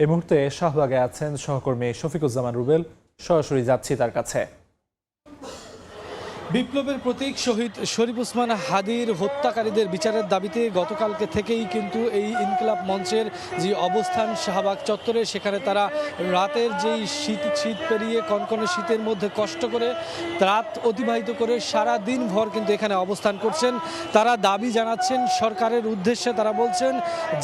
এই মুহূর্তে শাহবাগে আছেন সহকর্মী শফিকুজ্জামান রুবেল। সরাসরি যাচ্ছি তার কাছে। বিপ্লবের প্রতীক শহীদ শরীফ ওসমান হাদির হত্যাকারীদের বিচারের দাবিতে গতকালকে থেকেই কিন্তু এই ইনকিলাব মঞ্চের যে অবস্থান শাহবাগ চত্বরে, সেখানে তারা রাতের যেই শীত পেরিয়ে কনকনে শীতের মধ্যে কষ্ট করে রাত অতিবাহিত করে সারা দিন ভর কিন্তু এখানে অবস্থান করছেন। তারা দাবি জানাচ্ছেন সরকারের উদ্দেশ্যে। তারা বলছেন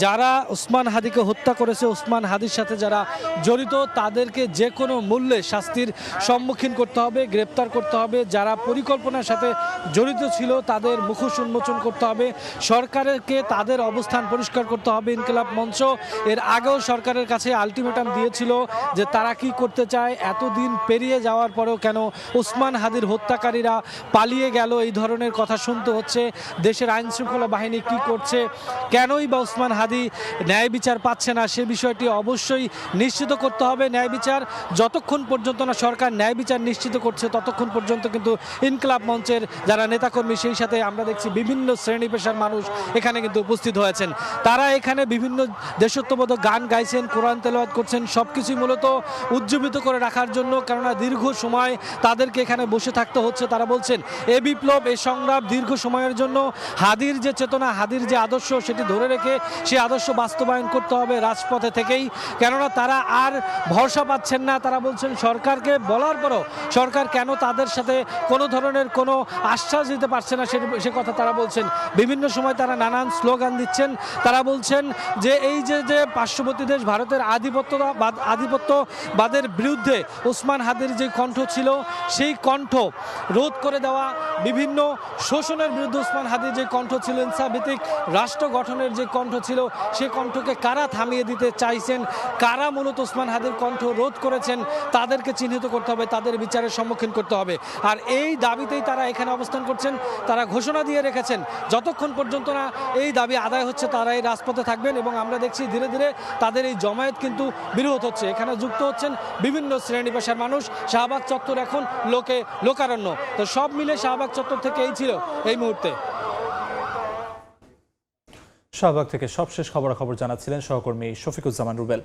যারা ওসমান হাদিকে হত্যা করেছে, ওসমান হাদির সাথে যারা জড়িত, তাদেরকে যে কোনো মূল্যে শাস্তির সম্মুখীন করতে হবে, গ্রেপ্তার করতে হবে। যারা পরিকল্পনার সাথে জড়িত ছিল তাদের মুখোশ উন্মোচন করতে হবে। সরকারকে তাদের অবস্থান পরিষ্কার করতে হবে। ইনকিলাব মঞ্চ এর আগেও সরকারের কাছে আলটিমেটাম দিয়েছিল যে তারা কি করতে চায়। এতদিন পেরিয়ে যাওয়ার পরেও কেন ওসমান হাদির হত্যাকারীরা পালিয়ে গেল, এই ধরনের কথা শুনতে হচ্ছে। দেশের আইন শৃঙ্খলা বাহিনী কি করছে, কেনই বা ওসমান হাদি ন্যায় বিচার পাচ্ছে না, সে বিষয়টি অবশ্যই নিশ্চিত করতে হবে। ন্যায় বিচার যতক্ষণ পর্যন্ত না সরকার ন্যায় বিচার নিশ্চিত করছে, ততক্ষণ পর্যন্ত কিন্তু ইনকিলাব মঞ্চের যারা নেতাকর্মী, সেই সাথে আমরা দেখছি বিভিন্ন শ্রেণী পেশার মানুষ এখানে কিন্তু উপস্থিত হয়েছেন। তারা এখানে বিভিন্ন দেশত্ববোধক গান গাইছেন, কোরআন তেলাওয়াত করছেন, সবকিছুই মূলত উজ্জীবিত করে রাখার জন্য। কেননা দীর্ঘ সময় তাদেরকে এখানে বসে থাকতে হচ্ছে। তারা বলছেন এ বিপ্লব, এ সংগ্রাম দীর্ঘ সময়ের জন্য। হাদির যে চেতনা, হাদির যে আদর্শ, সেটি ধরে রেখে সেই আদর্শ বাস্তবায়ন করতে হবে রাজপথে থেকেই। কেননা তারা আর ভরসা পাচ্ছেন না। তারা বলছেন সরকারকে বলার পরও সরকার কেন তাদের সাথে কোনো ধরনের কোনো আশ্বাস দিতে পারছে না, সে কথা তারা বলছেন। বিভিন্ন সময় তারা নানান স্লোগান দিচ্ছেন। তারা বলছেন যে এই যে পার্শ্ববর্তী দেশ ভারতের আধিপত্যবাদের বিরুদ্ধে ওসমান হাদির যে কণ্ঠ ছিল, সেই কণ্ঠ রোধ করে দেওয়া, বিভিন্ন শোষণের বিরুদ্ধে ওসমান হাদির যে কণ্ঠ ছিল, ইনসাফভিত্তিক রাষ্ট্র গঠনের যে কণ্ঠ ছিল, সেই কণ্ঠকে কারা থামিয়ে দিতে চাইছেন, কারা মূলত ওসমান হাদির কণ্ঠ রোধ করেছেন, তাদেরকে চিহ্নিত করতে হবে, তাদের বিচারের সম্মুখীন করতে হবে। আর এই দাবিতেই তারা এখানে অবস্থান করছেন। তারা ঘোষণা দিয়ে রেখেছেন যতক্ষণ পর্যন্ত না এই দাবি আদায় হচ্ছে তারা এই রাজপথে থাকবেন। এবং আমরা দেখছি ধীরে ধীরে তাদের এই জমায়েত কিন্তু বৃহৎ হচ্ছে। এখানে যুক্ত হচ্ছেন বিভিন্ন শ্রেণী পেশার মানুষ। শাহবাগ চত্বর এখন লোকারণ্য। তো সব মিলে শাহবাগ চত্বর থেকে এই ছিল এই মুহূর্তে। শাহবাগ থেকে সবশেষ খবরাখবর জানাচ্ছিলেন সহকর্মী শফিকুজ্জামান রুবেল।